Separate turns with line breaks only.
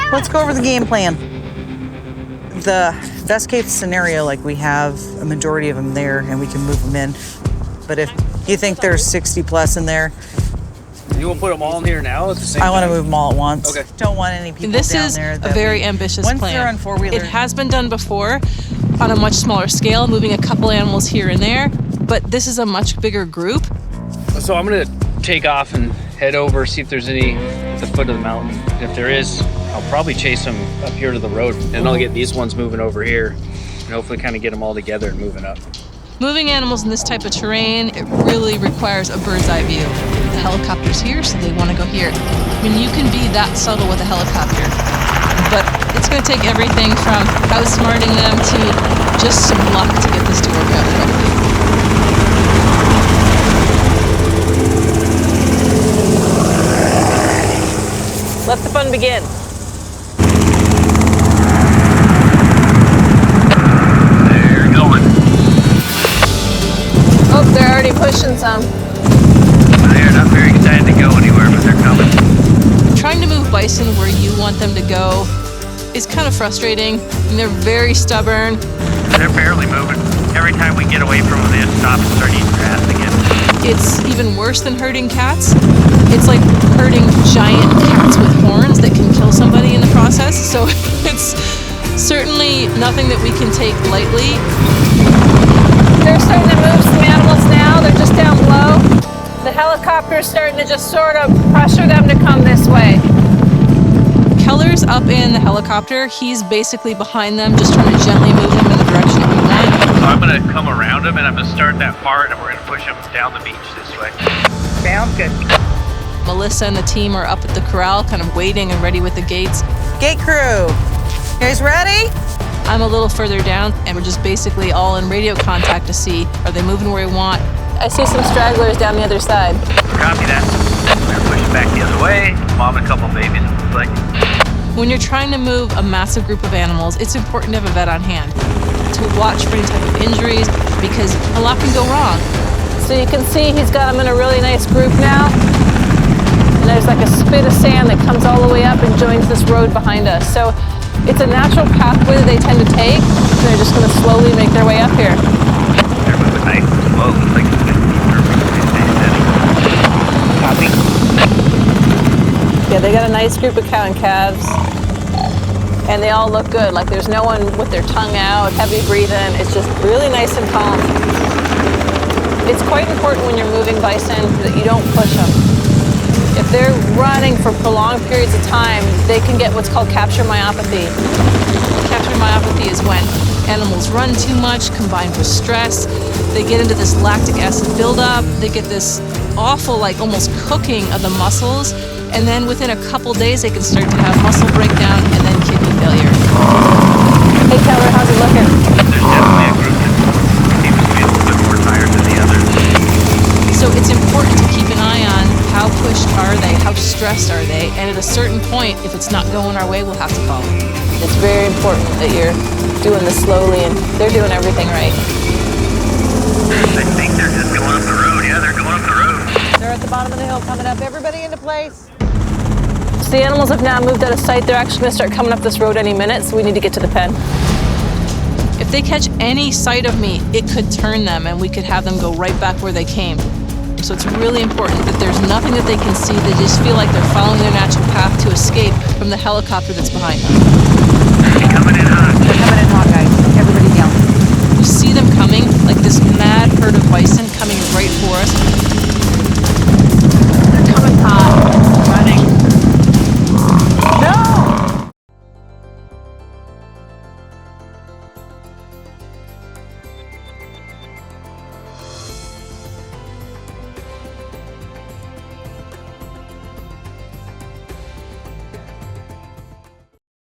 Let's go over the game plan. The best case scenario, like we have a majority of them there and we can move them in. But if you think there's 60 plus in there,
you want to put them all in here now at the same time?
I want to move them all at once.
Okay.
Don't want any people
This
down
is
there.
a very ambitious
once
plan.
they're on four-wheeler.
It has been done before on a much smaller scale, moving a couple animals here and there, but this is a much bigger group.
So I'm gonna take off and head over, see if there's any at the foot of the mountain. If there is, I'll probably chase them up here to the road, and I'll get these ones moving over here, and hopefully kind of get them all together and moving up.
Moving animals in this type of terrain, it really requires a bird's eye view. The helicopter's here, so they want to go here. I mean, you can be that subtle with a helicopter, but it's going to take everything from outsmarting them to just some luck to get this to work out correctly. Let the fun begin.
They're going.
Oh, they're already pushing some.
They're not very excited to go anywhere, but they're coming.
Trying to move bison where you want them to go is kind of frustrating, and they're very stubborn.
They're barely moving. Every time we get away from them, they just stop and start eating grass again.
It's even worse than herding cats. It's like herding giant cats with horns that can kill somebody in the process. So it's certainly nothing that we can take lightly. They're starting to move some animals now. They're just down below. The helicopter is starting to just sort of pressure them to come this way. Keller's up in the helicopter. He's basically behind them, just trying to gently move them in the direction that we want.
So I'm going to come around them, and I'm going to start that part, and we're going to push them down the beach this way.
Sounds good.
Melissa and the team are up at the corral, kind of waiting and ready with the gates.
Gate crew, you guys ready?
I'm a little further down, and we're just basically all in radio contact to see, are they moving where we want? I see some stragglers down the other side.
Copy that. We're going to push it back the other way. Mom and a couple babies, it looks like.
When you're trying to move a massive group of animals, it's important to have a vet on hand to watch for any type of injuries, because a lot can go wrong. So you can see he's got them in a really nice group now. And there's like a spit of sand that comes all the way up and joins this road behind us. So it's a natural pathway that they tend to take. They're just going to slowly make their way up here.
They're moving nice and slow. Looks like it's going to be perfectly steady. Copy.
Yeah, they got a nice group of cow and calves. And they all look good. Like there's no one with their tongue out, heavy breathing. It's just really nice and calm. It's quite important when you're moving bison that you don't push them. If they're running for prolonged periods of time, they can get what's called capture myopathy. Capture myopathy is when animals run too much combined with stress. They get into this lactic acid buildup. They get this awful, like almost cooking of the muscles. And then within a couple days, they can start to have muscle breakdown and then kidney failure. Hey, Keller, how's it looking?
There's definitely a group that seems to be a little bit more tired than the others.
So it's important to keep an eye on how pushed are they, how stressed are they, and at a certain point, if it's not going our way, we'll have to call them. It's very important that you're doing this slowly and they're doing everything right.
I think they're just going up the road. Yeah, they're going up the road.
They're at the bottom of the hill coming up. Everybody into place.
So the animals have now moved out of sight. They're actually going to start coming up this road any minute, so we need to get to the pen. If they catch any sight of me, it could turn them and we could have them go right back where they came. So it's really important that there's nothing that they can see. They just feel like they're following their natural path to escape from the helicopter that's behind them.
They're coming in hot.
They're coming in hot, guys. Everybody down.
You see them coming, like this